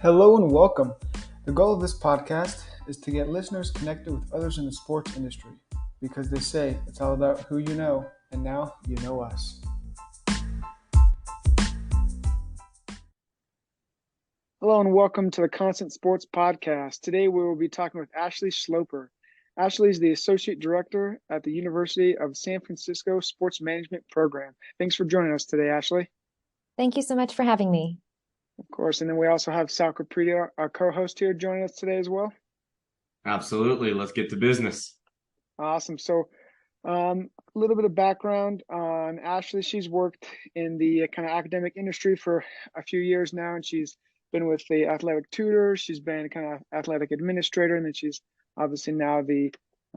Hello and welcome. The goal of this podcast is to get listeners connected with others in the sports industry because they say it's all about who you know, and now you know us. Hello and welcome to the Constant Sports Podcast. Today we will be talking with Ashley Schloper. Ashley is the Associate Director at the University of San Francisco Sports Management Program. Thanks for joining us today, Ashley. Thank you so much for having me. Of course. And then we also have Sal Caprito, our co-host here, joining us today as well. Absolutely. Let's get to business. Awesome. So a little bit of background on Ashley. She's worked in the kind of academic industry for a few years now, and she's been with the athletic tutor. She's been kind of athletic administrator, and then she's obviously now the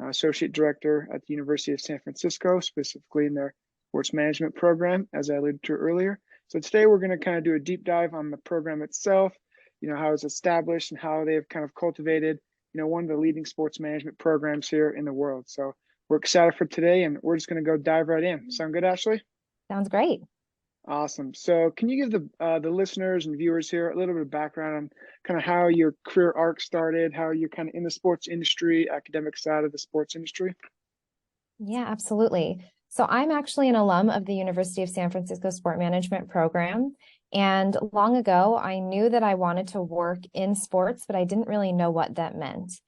associate director at the University of San Francisco, specifically in their sports management program, as I alluded to earlier. So today we're going to kind of do a deep dive on the program itself, how it's established and how they've kind of cultivated, one of the leading sports management programs here in the world. So we're excited for today, and we're just going to go dive right in. Sound good, Ashley? Sounds great. Awesome. So can you give the listeners and viewers here a little bit of background on kind of how your career arc started, how you're kind of in the sports industry, academic side of the sports industry? Yeah, absolutely. So I'm actually an alum of the University of San Francisco Sport Management Program. And long ago, I knew that I wanted to work in sports, but I didn't really know what that meant.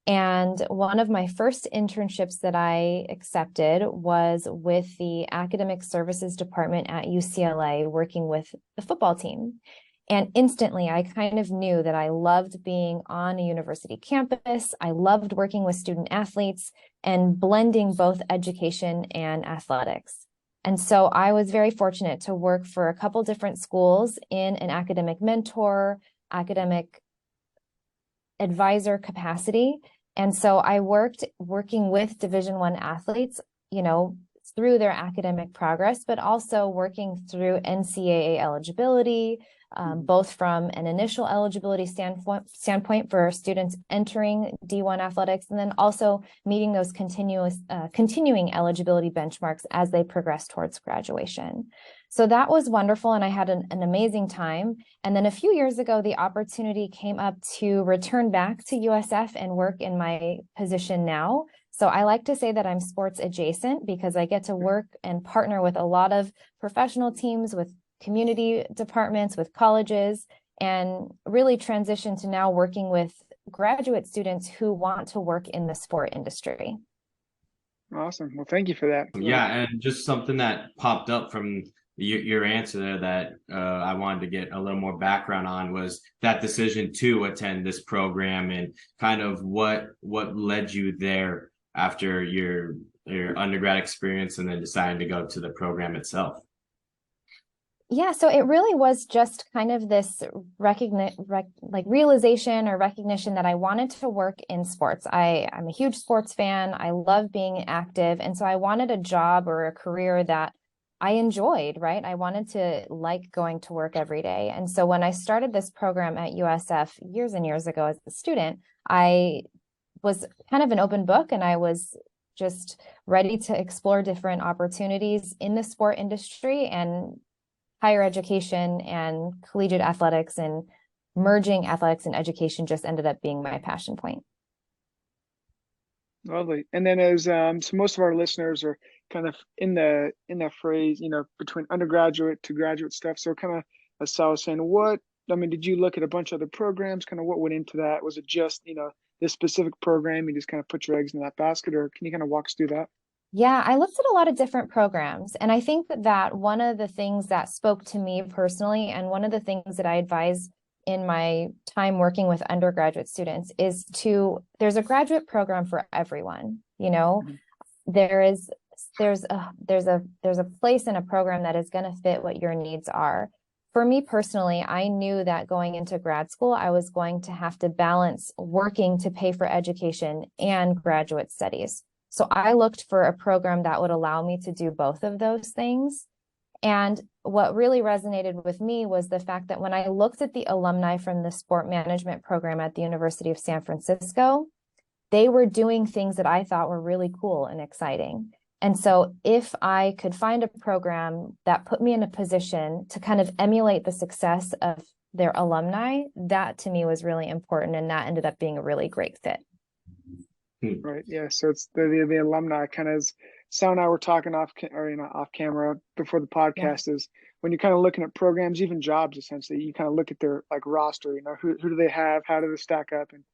And one of my first internships that I accepted was with the Academic Services Department at UCLA, working with the football team. And instantly, I kind of knew that I loved being on a university campus. I loved working with student athletes and blending both education and athletics. And so I was very fortunate to work for a couple different schools in an academic mentor, academic advisor capacity. And so I working with Division I athletes, through their academic progress, but also working through NCAA eligibility, both from an initial eligibility standpoint for students entering D1 athletics, and then also meeting those continuing eligibility benchmarks as they progress towards graduation. So that was wonderful, and I had an amazing time. And then a few years ago, the opportunity came up to return back to USF and work in my position now. So I like to say that I'm sports adjacent because I get to work and partner with a lot of professional teams, with community departments, with colleges, and really transition to now working with graduate students who want to work in the sport industry. Awesome. Well, thank you for that. Yeah, and just something that popped up from your answer there that I wanted to get a little more background on was that decision to attend this program and kind of what led you there after your undergrad experience and then deciding to go to the program itself. Yeah, so it really was just kind of this realization or recognition that I wanted to work in sports. I'm a huge sports fan. I love being active. And so I wanted a job or a career that I enjoyed, right? I wanted to like going to work every day. And so when I started this program at USF years and years ago as a student, I was kind of an open book, and I was just ready to explore different opportunities in the sport industry, and higher education and collegiate athletics and merging athletics and education just ended up being my passion point. Lovely. And then as so most of our listeners are kind of in that phrase, between undergraduate to graduate stuff. So kind of as Sal was saying, did you look at a bunch of other programs? Kind of what went into that? Was it just, this specific program, you just kind of put your eggs in that basket, or can you kind of walk us through that? Yeah, I looked at a lot of different programs, and I think that one of the things that spoke to me personally, and one of the things that I advise in my time working with undergraduate students is there's a graduate program for everyone. Mm-hmm. There's a place in a program that is going to fit what your needs are. For me personally, I knew that going into grad school, I was going to have to balance working to pay for education and graduate studies. So I looked for a program that would allow me to do both of those things. And what really resonated with me was the fact that when I looked at the alumni from the sport management program at the University of San Francisco, they were doing things that I thought were really cool and exciting. And so if I could find a program that put me in a position to kind of emulate the success of their alumni, that to me was really important. And that ended up being a really great fit. Right. Yeah. So it's the alumni kind of, as Sal and I were talking off off camera before the podcast, is when you're kind of looking at programs, even jobs, essentially, you kind of look at their like roster, who do they have? How do they stack up? And,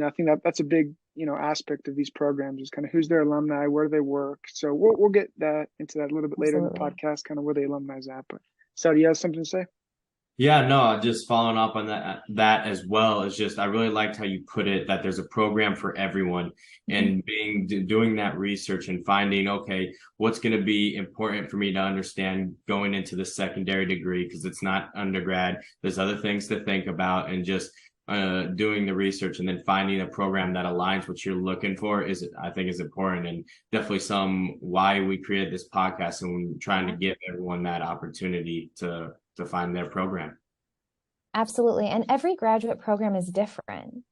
I think that's a big, aspect of these programs is kind of who's their alumni, where do they work? So we'll get into that a little bit later in the podcast, kind of where the alumni is at. But Sal, do you have something to say? Yeah, no, just following up on that as well is just I really liked how you put it that there's a program for everyone and doing that research and finding, okay, what's going to be important for me to understand going into the secondary degree because it's not undergrad. There's other things to think about, and just doing the research and then finding a program that aligns what you're looking for I think is important, and definitely why we created this podcast and trying to give everyone that opportunity to find their program. Absolutely. And every graduate program is different,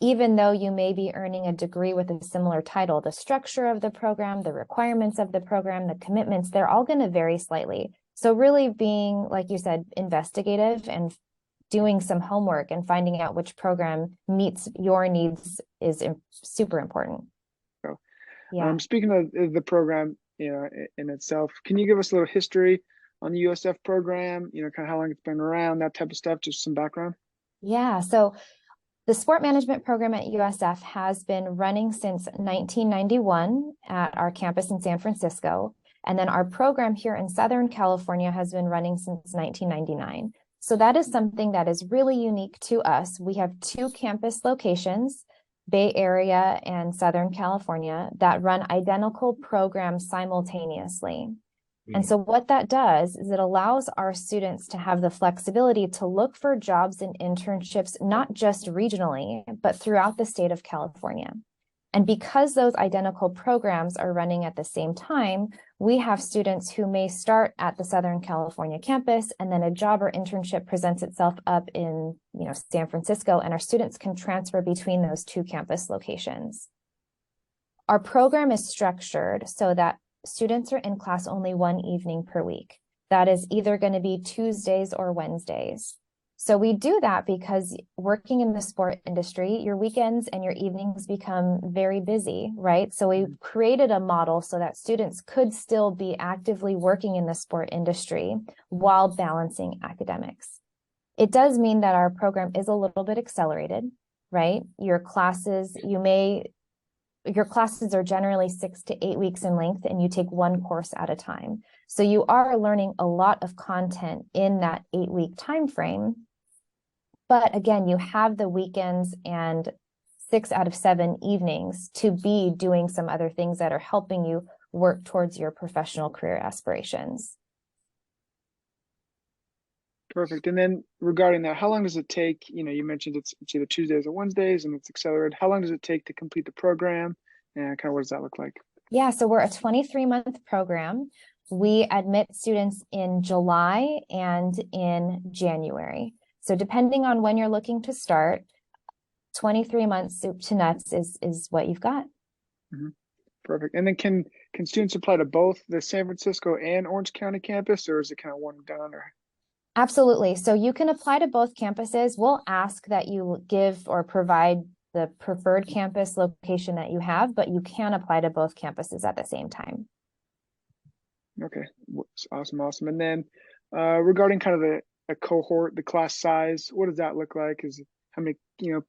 even though you may be earning a degree with a similar title, the structure of the program, the requirements of the program, the commitments, they're all going to vary slightly. So really being, like you said, investigative and doing some homework and finding out which program meets your needs is super important. So, yeah. Speaking of the program, in itself, can you give us a little history on the USF program, kind of how long it's been around, that type of stuff, just some background? Yeah, so the sport management program at USF has been running since 1991 at our campus in San Francisco. And then our program here in Southern California has been running since 1999. So that is something that is really unique to us. We have 2 campus locations, Bay Area and Southern California, that run identical programs simultaneously. And so what that does is it allows our students to have the flexibility to look for jobs and internships, not just regionally, but throughout the state of California. And because those identical programs are running at the same time, we have students who may start at the Southern California campus, and then a job or internship presents itself up in, San Francisco, and our students can transfer between those 2 campus locations. Our program is structured so that students are in class only one evening per week. That is either going to be Tuesdays or Wednesdays. So we do that because working in the sport industry, your weekends and your evenings become very busy, right? So we created a model so that students could still be actively working in the sport industry while balancing academics. It does mean that our program is a little bit accelerated, right? Your classes are generally 6 to 8 weeks in length, and you take one course at a time. So you are learning a lot of content in that 8-week time frame. But again, you have the weekends and 6 out of 7 evenings to be doing some other things that are helping you work towards your professional career aspirations. Perfect. And then regarding that, how long does it take? You mentioned it's either Tuesdays or Wednesdays and it's accelerated. How long does it take to complete the program? And kind of what does that look like? Yeah, so we're a 23-month program. We admit students in July and in January. So depending on when you're looking to start, 23 months soup to nuts is what you've got. Perfect. And then can students apply to both the San Francisco and Orange County campus, or is it kind of one and done? Or? Absolutely. So you can apply to both campuses. We'll ask that you give or provide the preferred campus location that you have, but you can apply to both campuses at the same time. Okay, awesome. And then regarding kind of a cohort, the class size, what does that look like? Is how many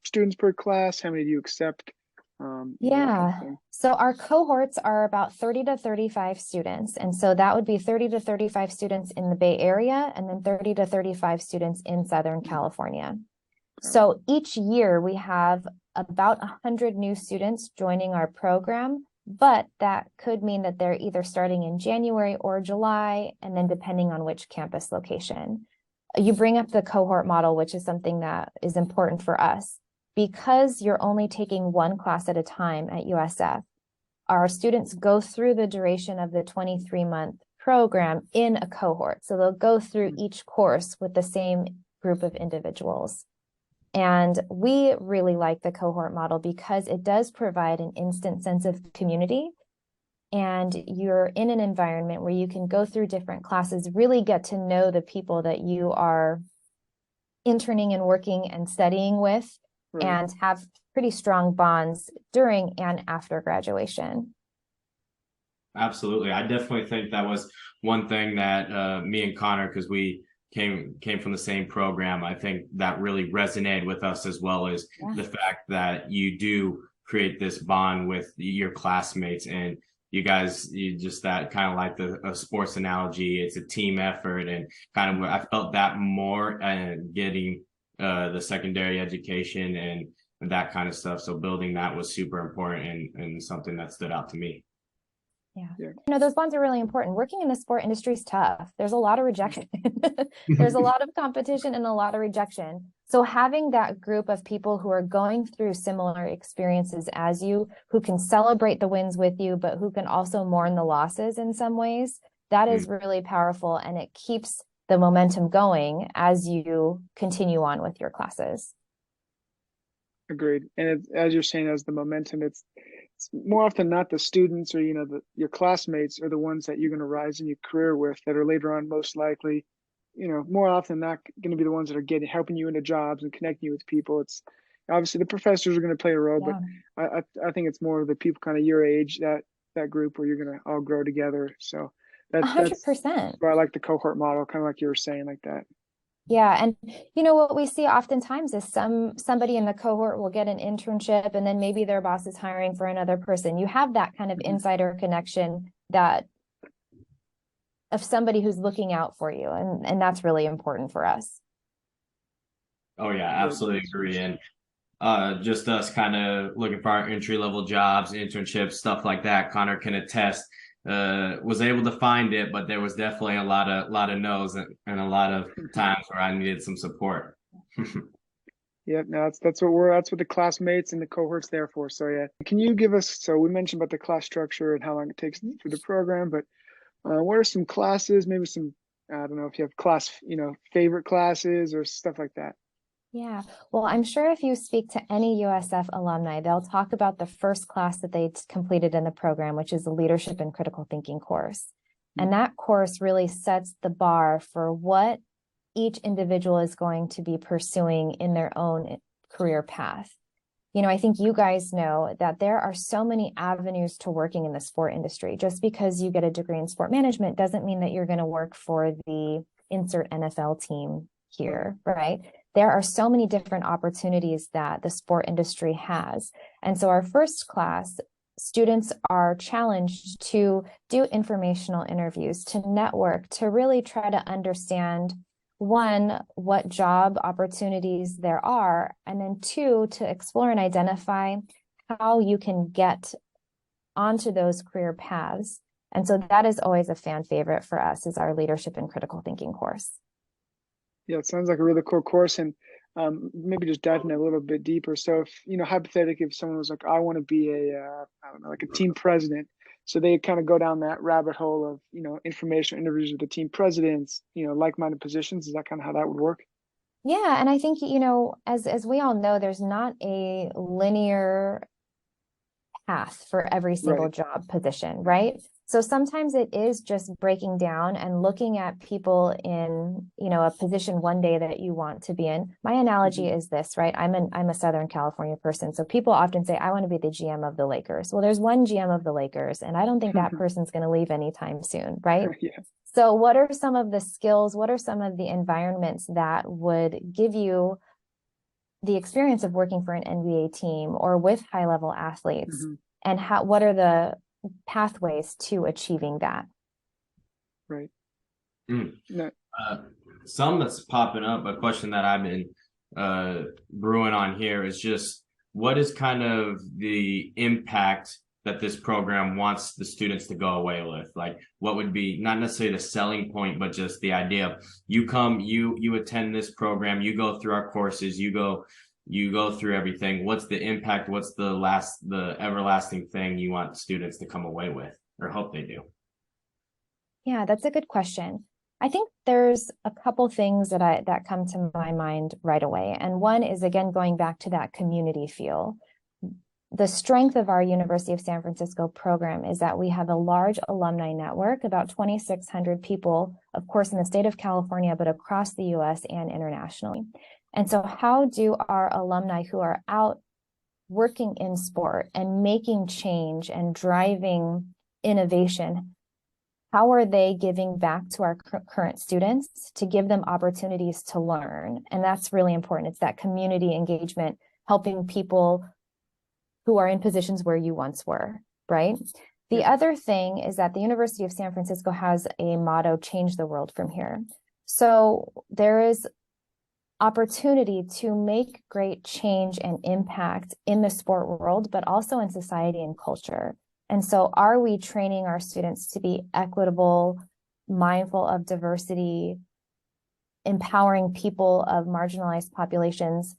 students per class? How many do you accept? Yeah, so our cohorts are about 30 to 35 students. And so that would be 30 to 35 students in the Bay Area and then 30 to 35 students in Southern California. So each year we have about 100 new students joining our program, but that could mean that they're either starting in January or July, and then depending on which campus location. You bring up the cohort model, which is something that is important for us. Because you're only taking one class at a time at USF, our students go through the duration of the 23-month program in a cohort. So they'll go through each course with the same group of individuals. And we really like the cohort model because it does provide an instant sense of community. And you're in an environment where you can go through different classes, really get to know the people that you are interning and working and studying with, Right. and have pretty strong bonds during and after graduation. Absolutely. I definitely think that was one thing that me and Connor, because we came from the same program, I think that really resonated with us, as well as the fact that you do create this bond with your classmates, and you just, that kind of like a sports analogy, it's a team effort, and kind of I felt that more getting the secondary education and that kind of stuff. So building that was super important and something that stood out to me. Yeah. Yeah. You know, those bonds are really important. Working in the sport industry is tough. There's a lot of rejection. There's a lot of competition and a lot of rejection. So having that group of people who are going through similar experiences as you, who can celebrate the wins with you, but who can also mourn the losses in some ways, that is really powerful, and it keeps the momentum going as you continue on with your classes. Agreed. And as you're saying, as the momentum, it's more often not the students or, your classmates are the ones that you're going to rise in your career with, that are later on most likely, more often not going to be the ones that are helping you into jobs and connecting you with people. It's obviously the professors are going to play a role, Yeah. but I think it's more of the people kind of your age, that group where you're going to all grow together. So that's 100%. why I like the cohort model, kind of like you were saying, like that. Yeah. And you know what we see oftentimes is somebody in the cohort will get an internship, and then maybe their boss is hiring for another person. You have that kind of insider connection that of somebody who's looking out for you. And that's really important for us. Oh yeah, absolutely agree. And just us kind of looking for our entry level jobs, internships, stuff like that. Connor can attest. Was able to find it, but there was definitely a lot of no's and a lot of times where I needed some support. Yeah, no, that's what the classmates and the cohort's there for. So yeah, can you give us? So we mentioned about the class structure and how long it takes through the program, but what are some classes? Maybe some, I don't know if you have favorite classes or stuff like that. Yeah, well, I'm sure if you speak to any USF alumni, they'll talk about the first class that they completed in the program, which is the Leadership and Critical Thinking course. And that course really sets the bar for what each individual is going to be pursuing in their own career path. You know, I think you guys know that there are so many avenues to working in the sport industry. Just because you get a degree in sport management doesn't mean that you're going to work for the insert NFL team here, right? There are so many different opportunities that the sport industry has. And so our first class, students are challenged to do informational interviews, to network, to really try to understand, one, what job opportunities there are, and then two, to explore and identify how you can get onto those career paths. And so that is always a fan favorite for us, is our Leadership and Critical Thinking course. Yeah, it sounds like a really cool course, and maybe just diving a little bit deeper. So if, hypothetically, if someone was like, I want to be I don't know, like a team president, so they kind of go down that rabbit hole of, informational interviews with the team presidents, like-minded positions. Is that kind of how that would work? Yeah, and I think, as we all know, there's not a linear path for every single job position, right? So sometimes it is just breaking down and looking at people in, a position one day that you want to be in. My analogy is this, right? I'm a Southern California person. So people often say, I want to be the GM of the Lakers. Well, there's one GM of the Lakers, and I don't think that person's going to leave anytime soon, right? Yeah. So what are some of the skills? What are some of the environments that would give you the experience of working for an NBA team or with high-level athletes? And what are the pathways to achieving that? Right. Some that's popping up, a question that I've been brewing on here is just, what is kind of the impact that this program wants the students to go away with? Like, what would be not necessarily the selling point, but just the idea of, you come, you attend this program, you go through our courses, you go through everything. What's the impact? What's the everlasting thing you want students to come away with, or hope they do? Yeah, that's a good question. I think there's a couple things that come to my mind right away. And one is, again, going back to that community feel. the strength of our University of San Francisco program is that we have a large alumni network, about 2,600 people, of course, in the state of California, but across the US and internationally. And so how do our alumni who are out working in sport and making change and driving innovation, how are they giving back to our current students to give them opportunities to learn? And that's really important. It's that community engagement, helping people who are in positions where you once were, right? The other thing is that the University of San Francisco has a motto, change the world from here. So there is opportunity to make great change and impact in the sport world, but also in society and culture. And so are we training our students to be equitable, mindful of diversity, empowering people of marginalized populations,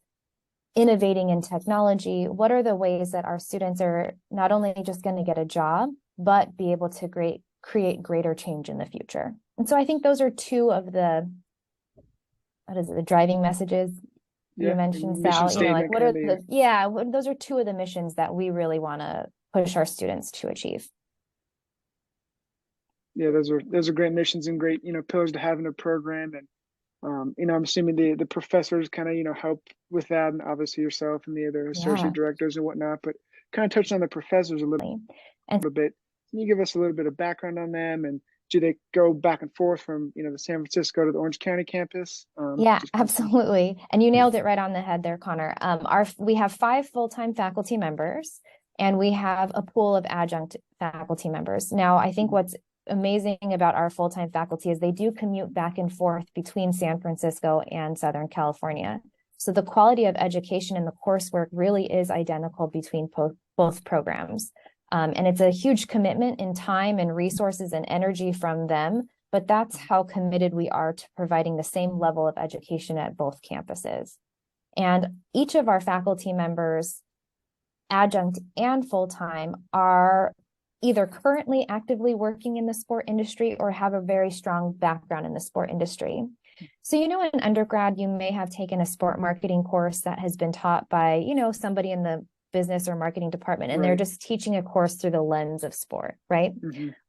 innovating in technology? What are the ways that our students are not only just going to get a job, but be able to create greater change in the future? And so I think those are two of the, the driving messages you mentioned, Sal. What are those are two of the missions that we really want to push our students to achieve. Yeah, those are great missions and great, pillars to have in a program. And I'm assuming the professors kind of, help with that, and obviously yourself and the other associate directors and whatnot, but kind of touched on the professors a little bit. Can you give us a little bit of background on them, and do they go back and forth from, the San Francisco to the Orange County campus? Yeah, absolutely. And you nailed it right on the head there, Connor. We have 5 full-time faculty members, and we have a pool of adjunct faculty members. Now, I think what's amazing about our full-time faculty is they do commute back and forth between San Francisco and Southern California. So the quality of education and the coursework really is identical between both programs. And it's a huge commitment in time and resources and energy from them, but that's how committed we are to providing the same level of education at both campuses. And each of our faculty members, adjunct and full-time, are either currently actively working in the sport industry or have a very strong background in the sport industry. So, in undergrad, you may have taken a sport marketing course that has been taught by, somebody in the business or marketing department, and they're just teaching a course through the lens of sport, right?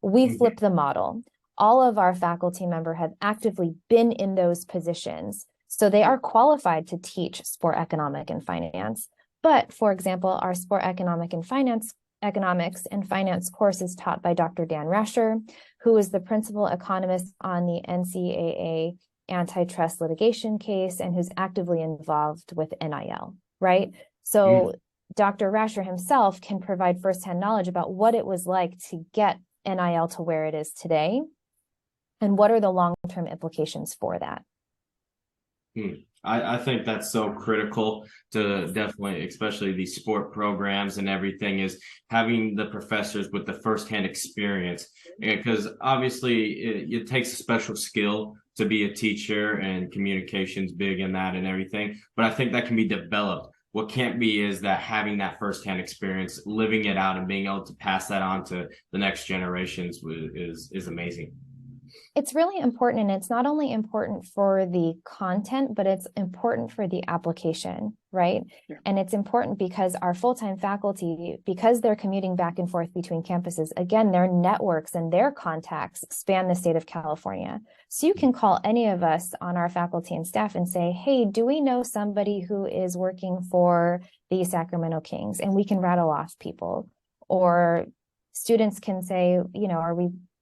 We flip the model. All of our faculty members have actively been in those positions, so they are qualified to teach sport economic and finance. But, for example, our sport economics and finance course is taught by Dr. Dan Rasher, who is the principal economist on the NCAA antitrust litigation case and who's actively involved with NIL, right? So Dr. Rasher himself can provide firsthand knowledge about what it was like to get NIL to where it is today and what are the long-term implications for that. I think that's so critical to definitely, especially these sport programs and everything, is having the professors with the firsthand experience, because obviously it takes a special skill to be a teacher, and communication's big in that and everything. But I think that can be developed. What can't be is that having that firsthand experience, living it out, and being able to pass that on to the next generations is amazing. It's really important, and it's not only important for the content, but it's important for the application, right? Yeah. And it's important because our full-time faculty, because they're commuting back and forth between campuses, again, their networks and their contacts span the state of California. So you can call any of us on our faculty and staff and say, hey, do we know somebody who is working for the Sacramento Kings? And we can rattle off people. Or students can say,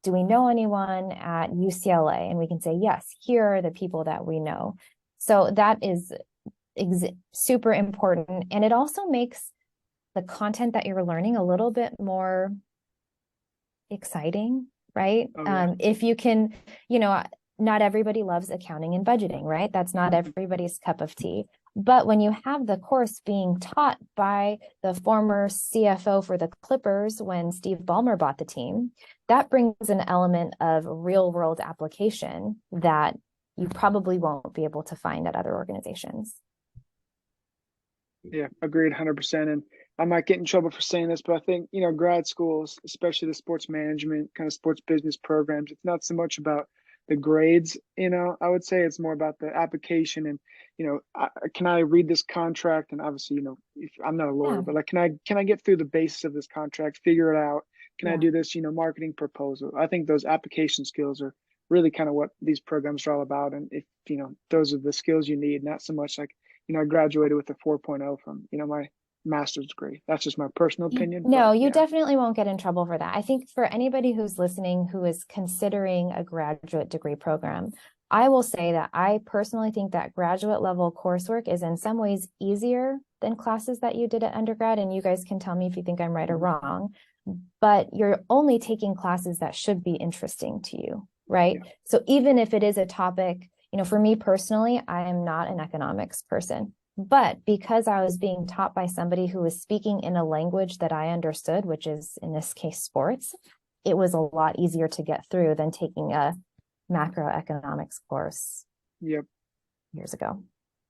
do we know anyone at UCLA? And we can say, yes, here are the people that we know. So that is super important. And it also makes the content that you're learning a little bit more exciting, right? Oh, yeah. If you can, not everybody loves accounting and budgeting, right? That's not everybody's cup of tea. But when you have the course being taught by the former CFO for the Clippers when Steve Ballmer bought the team, that brings an element of real world application that you probably won't be able to find at other organizations. Yeah, agreed 100%. And I might get in trouble for saying this, but I think, grad schools, especially the sports management, kind of sports business programs, it's not so much about the grades. I would say it's more about the application and can I read this contract? And obviously, if I'm not a lawyer, Yeah. but like, can I get through the basis of this contract, figure it out? Can I Yeah. do this, marketing proposal? I think those application skills are really kind of what these programs are all about. And if, those are the skills you need, not so much like, I graduated with a 4.0 from, my master's degree. That's just my personal opinion. But No, you yeah, definitely won't get in trouble for that. I think for anybody who's listening who is considering a graduate degree program, I will say that I personally think that graduate level coursework is in some ways easier than classes that you did at undergrad. And you guys can tell me if you think I'm right or wrong, but you're only taking classes that should be interesting to you, right? Yeah. So even if it is a topic, for me personally, I am not an economics person. But because I was being taught by somebody who was speaking in a language that I understood, which is in this case sports, it was a lot easier to get through than taking a macroeconomics course Yep. years ago.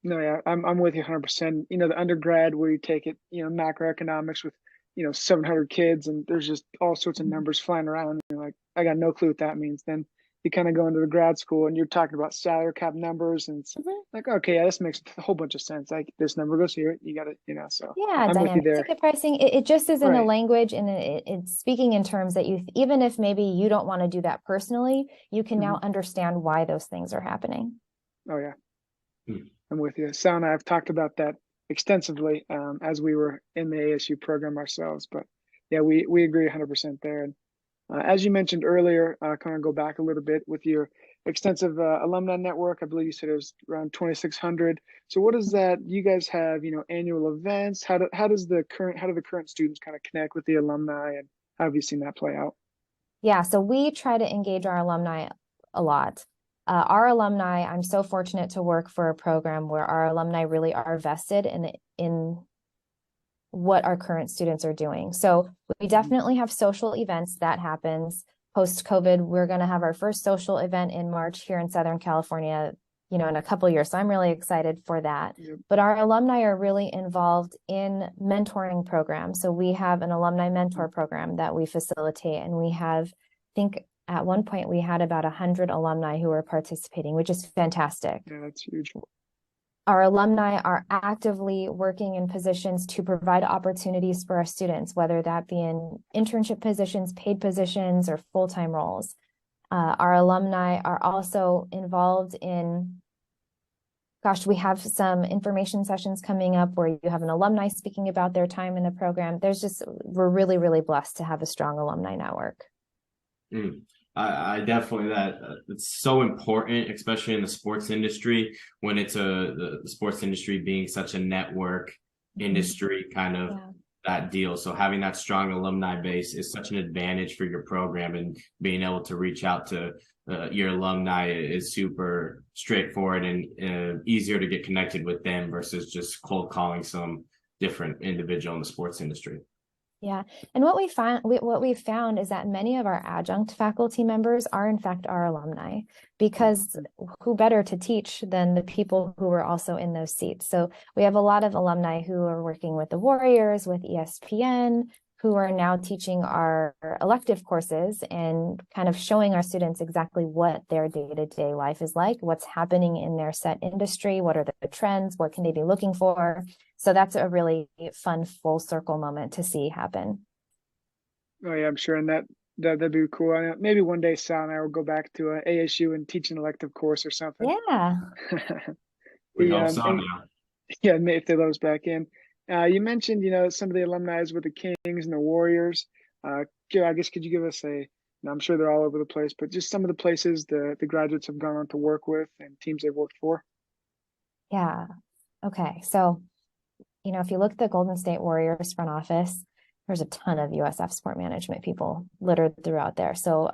No, yeah, I'm with you 100%. The undergrad where you take it, macroeconomics with, 700 kids and there's just all sorts of numbers flying around. And you're like, I got no clue what that means. Then you kind of go into the grad school and you're talking about salary cap numbers and it's like, okay, yeah, this makes a whole bunch of sense. Like this number goes here, you got it, so Yeah, I'm with you dynamic there. ticket pricing. It just is in a Right. language and it's speaking in terms that even if maybe you don't want to do that personally, you can now understand why those things are happening. Oh yeah. Hmm. I'm with you. Sal and I have talked about that extensively as we were in the ASU program ourselves. But yeah, we agree 100% there. And as you mentioned earlier, kind of go back a little bit with your extensive alumni network. I believe you said it was around 2,600. So what is that? You guys have, annual events. How do the current students kind of connect with the alumni, and how have you seen that play out? Yeah, so we try to engage our alumni a lot. Our alumni, I'm so fortunate to work for a program where our alumni really are vested in what our current students are doing. So we definitely have social events that happens. Post-COVID, we're going to have our first social event in March here in Southern California, in a couple of years. So I'm really excited for that. Yep. But our alumni are really involved in mentoring programs. So we have an alumni mentor program that we facilitate, and we have, I think at one point we had about 100 alumni who were participating, which is fantastic. Yeah, that's huge. Our alumni are actively working in positions to provide opportunities for our students, whether that be in internship positions, paid positions, or full-time roles. Our alumni are also involved in, we have some information sessions coming up where you have an alumni speaking about their time in the program. We're really, really blessed to have a strong alumni network. I definitely it's so important, especially in the sports industry, when it's the sports industry being such a network industry kind of that deal. So having that strong alumni base is such an advantage for your program, and being able to reach out to your alumni is super straightforward and easier to get connected with them versus just cold calling some different individual in the sports industry. Yeah. And what we've found is that many of our adjunct faculty members are in fact our alumni, because who better to teach than the people who were also in those seats. So we have a lot of alumni who are working with the Warriors, with ESPN, who are now teaching our elective courses and kind of showing our students exactly what their day-to-day life is like, what's happening in their set industry, what are the trends, what can they be looking for. So that's a really fun full circle moment to see happen. Oh yeah, I'm sure, and that'd be cool. Maybe one day Sal and I will go back to ASU and teach an elective course or something. Yeah. We hope so now. Yeah, if they let us back in. You mentioned, some of the alumni with the Kings and the Warriors. I guess could you give us I'm sure they're all over the place, but just some of the places the graduates have gone on to work with and teams they've worked for? Yeah. Okay. So, if you look at the Golden State Warriors front office, there's a ton of USF sport management people littered throughout there. So,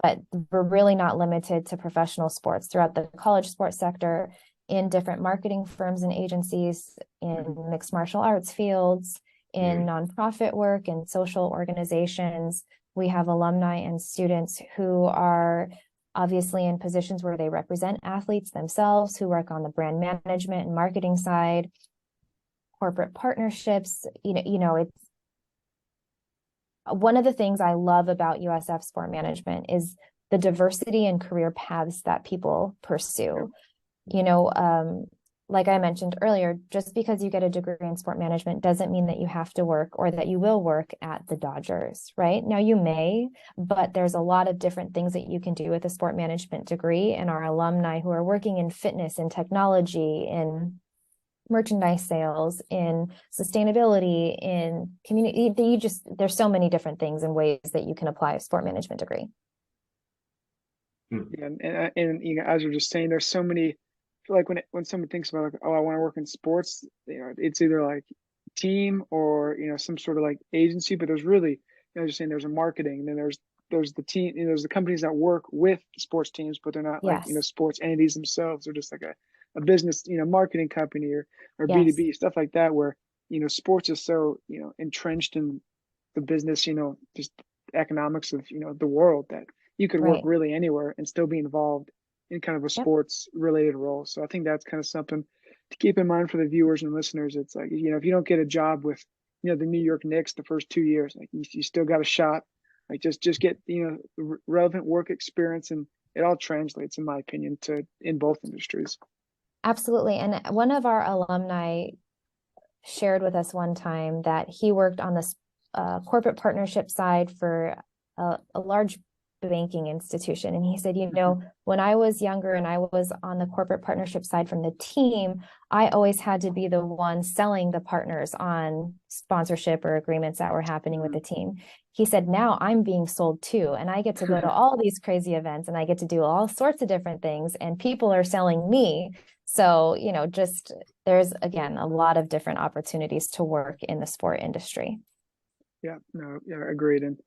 but we're really not limited to professional sports. Throughout the college sports sector, in different marketing firms and agencies, in mixed martial arts fields, in nonprofit work and social organizations, we have alumni and students who are obviously in positions where they represent athletes themselves, who work on the brand management and marketing side, corporate partnerships. It's one of the things I love about USF sport management is the diversity and career paths that people pursue. You know, like I mentioned earlier, just because you get a degree in sport management doesn't mean that you have to work or that you will work at the Dodgers, right? Now you may, but there's a lot of different things that you can do with a sport management degree. And our alumni who are working in fitness and technology, in merchandise sales, in sustainability, in community, there's so many different things and ways that you can apply a sport management degree. Yeah, and you know, as we're just saying, there's so many. Like when someone thinks about like, oh, I want to work in sports, you know, it's either like team or, you know, some sort of like agency. But there's really, you know, just saying there's a marketing, and then there's the team, you know, there's the companies that work with sports teams, but they're not like, you know, Yes. sports entities themselves. They're just like a business, you know, marketing company or Yes. B2B stuff like that, where, you know, sports is so, you know, entrenched in the business, you know, just economics of, you know, the world, that you could work Right. really anywhere and still be involved in kind of a Yep. sports related role. So I think that's kind of something to keep in mind for the viewers and listeners. It's like, you know, if you don't get a job with, you know, the New York Knicks the first 2 years, like you still got a shot. Like just get, you know, relevant work experience, and it all translates, in my opinion, to in both industries. Absolutely. And one of our alumni shared with us one time that he worked on this corporate partnership side for a large banking institution. And he said, you know, when I was younger and I was on the corporate partnership side from the team, I always had to be the one selling the partners on sponsorship or agreements that were happening with the team. He said, now I'm being sold too, and I get to go to all these crazy events and I get to do all sorts of different things, and people are selling me. So, you know, just there's, again, a lot of different opportunities to work in the sport industry. Yeah, no, yeah, agreed. And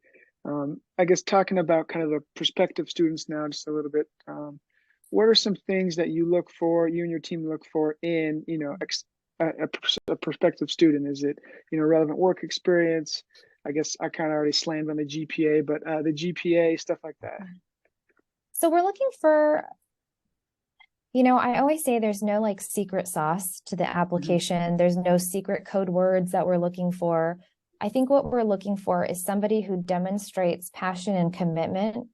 I guess talking about kind of the prospective students now, just a little bit, what are some things that you look for, you and your team look for in, you know, a prospective student? Is it, you know, relevant work experience? I guess I kind of already slammed on the GPA, but the GPA, stuff like that. So we're looking for, you know, I always say there's no like secret sauce to the application. There's no secret code words that we're looking for. I think what we're looking for is somebody who demonstrates passion and commitment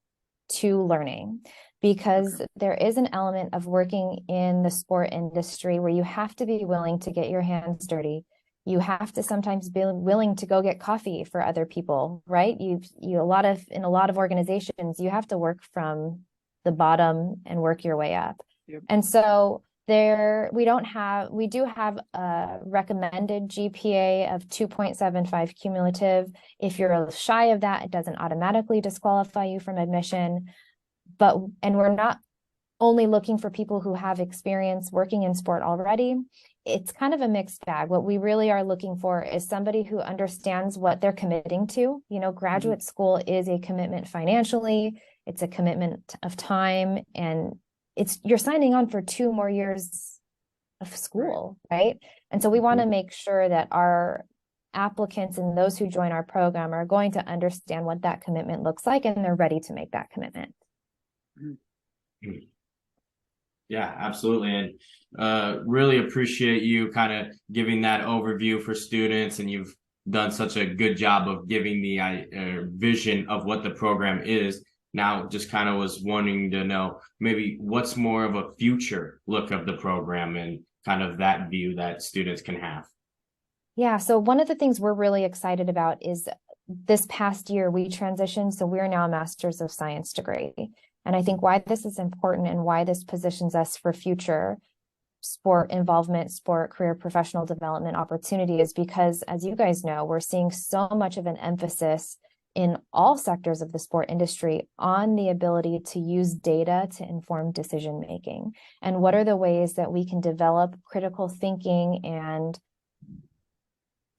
to learning, because there is an element of working in the sport industry where you have to be willing to get your hands dirty. You have to sometimes be willing to go get coffee for other people, right? In a lot of organizations, you have to work from the bottom and work your way up. Yep. And so we do have a recommended GPA of 2.75 cumulative. If you're shy of that, it doesn't automatically disqualify you from admission. And we're not only looking for people who have experience working in sport already. It's kind of a mixed bag. What we really are looking for is somebody who understands what they're committing to. You know, graduate school is a commitment financially, it's a commitment of time, and you're signing on for 2 more years of school, right? And so we want to make sure that our applicants and those who join our program are going to understand what that commitment looks like, and they're ready to make that commitment. Yeah, absolutely. And really appreciate you kind of giving that overview for students, and you've done such a good job of giving the vision of what the program is. Now, just kind of was wanting to know maybe what's more of a future look of the program and kind of that view that students can have. Yeah, so one of the things we're really excited about is this past year we transitioned, so we're now a Master's of Science degree. And I think why this is important and why this positions us for future sport involvement, sport career professional development opportunity is because, as you guys know, we're seeing so much of an emphasis in all sectors of the sport industry on the ability to use data to inform decision making. And what are the ways that we can develop critical thinking and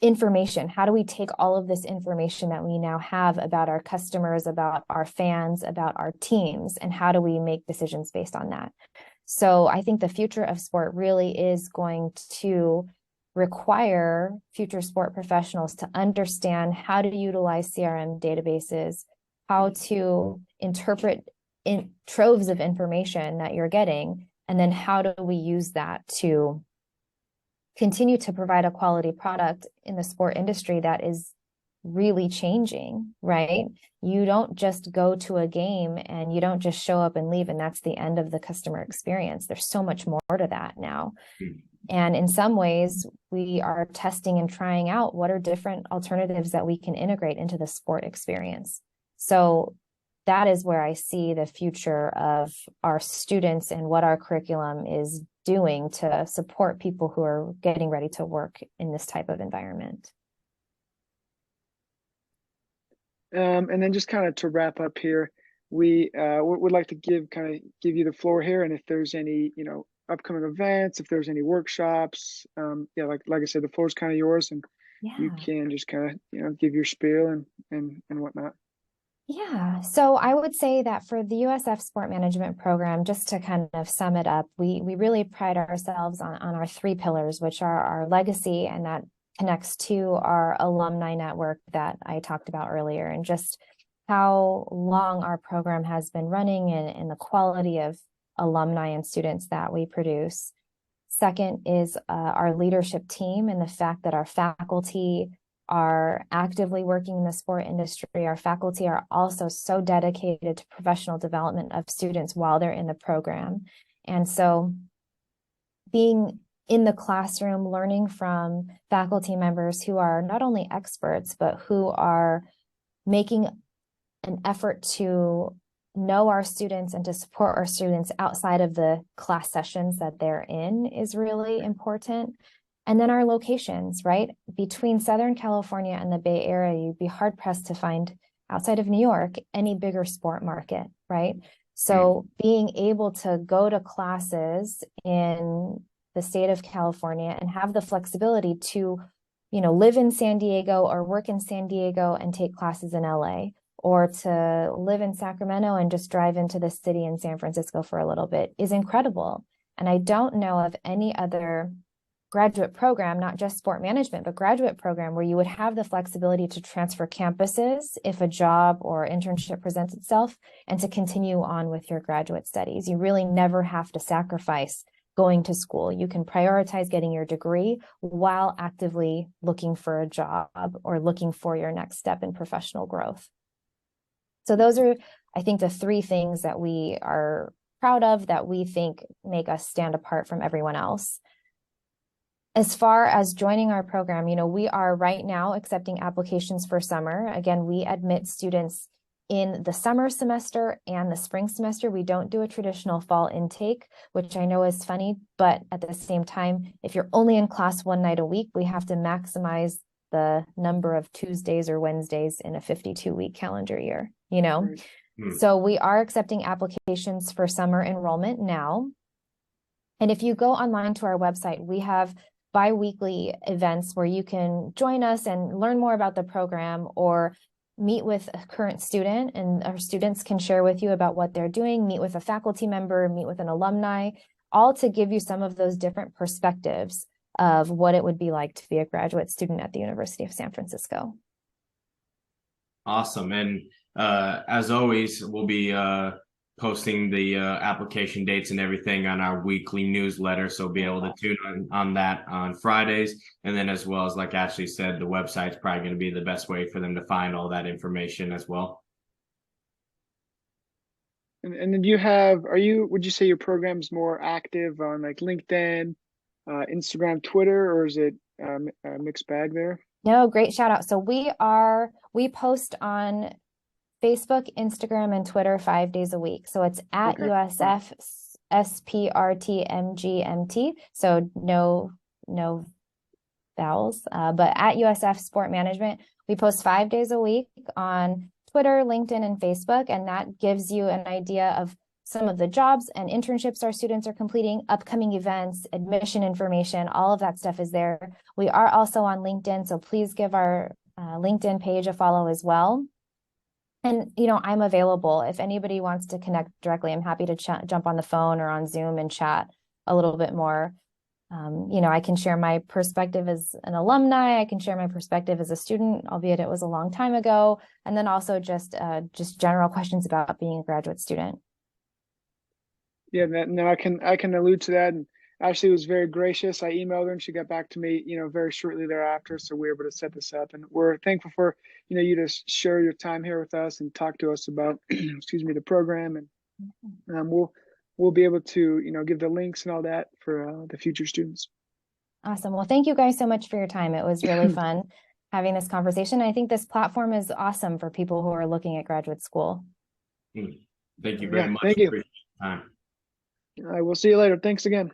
information? How do we take all of this information that we now have about our customers, about our fans, about our teams, and how do we make decisions based on that? So I think the future of sport really is going to require future sport professionals to understand how to utilize CRM databases, how to interpret in troves of information that you're getting, and then how do we use that to continue to provide a quality product in the sport industry that is really changing, right? You don't just go to a game and you don't just show up and leave and that's the end of the customer experience. There's so much more to that now. And in some ways, we are testing and trying out what are different alternatives that we can integrate into the sport experience. So that is where I see the future of our students and what our curriculum is doing to support people who are getting ready to work in this type of environment. And then just kind of to wrap up here, we would like to give you the floor here, and if there's any upcoming events, if there's any workshops, yeah, like I said, the floor is kind of yours, and you can just kind of give your spiel and whatnot. Yeah, so I would say that for the USF Sport Management Program, just to kind of sum it up, we really pride ourselves on our three pillars, which are our legacy, and that connects to our alumni network that I talked about earlier, and just how long our program has been running and the quality of alumni and students that we produce. Second is our leadership team and the fact that our faculty are actively working in the sport industry. Our faculty are also so dedicated to professional development of students while they're in the program. And so being in the classroom, learning from faculty members who are not only experts, but who are making an effort to know our students and to support our students outside of the class sessions that they're in is really important. And then our locations, right? Between Southern California and the Bay Area, you'd be hard pressed to find outside of New York any bigger sport market, right? So being able to go to classes in the state of California and have the flexibility to, live in San Diego or work in San Diego and take classes in LA, or to live in Sacramento and just drive into the city in San Francisco for a little bit is incredible. And I don't know of any other graduate program, not just sport management, but graduate program where you would have the flexibility to transfer campuses if a job or internship presents itself and to continue on with your graduate studies. You really never have to sacrifice going to school. You can prioritize getting your degree while actively looking for a job or looking for your next step in professional growth. So those are, I think, the three things that we are proud of that we think make us stand apart from everyone else. As far as joining our program, we are right now accepting applications for summer. Again, we admit students in the summer semester and the spring semester. We don't do a traditional fall intake, which I know is funny, but at the same time, if you're only in class one night a week, we have to maximize the number of Tuesdays or Wednesdays in a 52-week calendar year, Right. So we are accepting applications for summer enrollment now. And if you go online to our website, we have bi-weekly events where you can join us and learn more about the program or meet with a current student, and our students can share with you about what they're doing, meet with a faculty member, meet with an alumni, all to give you some of those different perspectives of what it would be like to be a graduate student at the University of San Francisco. Awesome. And as always, we'll be posting the application dates and everything on our weekly newsletter. So be able to tune on that on Fridays. And then as well as, like Ashley said, the website's probably going to be the best way for them to find all that information as well. And then would you say your program's more active on like LinkedIn, Instagram, Twitter, or is it a mixed bag there? No, great shout out. So we post on Facebook, Instagram, and Twitter 5 days a week. So it's at USF SPRTMGMT. So no vowels, but at USF Sport Management. We post 5 days a week on Twitter, LinkedIn, and Facebook. And that gives you an idea of some of the jobs and internships our students are completing, upcoming events, admission information, all of that stuff is there. We are also on LinkedIn, so please give our LinkedIn page a follow as well. And, I'm available. If anybody wants to connect directly, I'm happy to jump on the phone or on Zoom and chat a little bit more. I can share my perspective as an alumni. I can share my perspective as a student, albeit it was a long time ago. And then also just general questions about being a graduate student. Yeah, no, I can allude to that. And Ashley was very gracious. I emailed her and she got back to me, very shortly thereafter. So we were able to set this up, and we're thankful for, you to share your time here with us and talk to us about, excuse me, the program. And we'll be able to, give the links and all that for the future students. Awesome. Well, thank you guys so much for your time. It was really fun having this conversation. I think this platform is awesome for people who are looking at graduate school. Thank you very much. Thank you. Appreciate your time. All right, we'll see you later. Thanks again.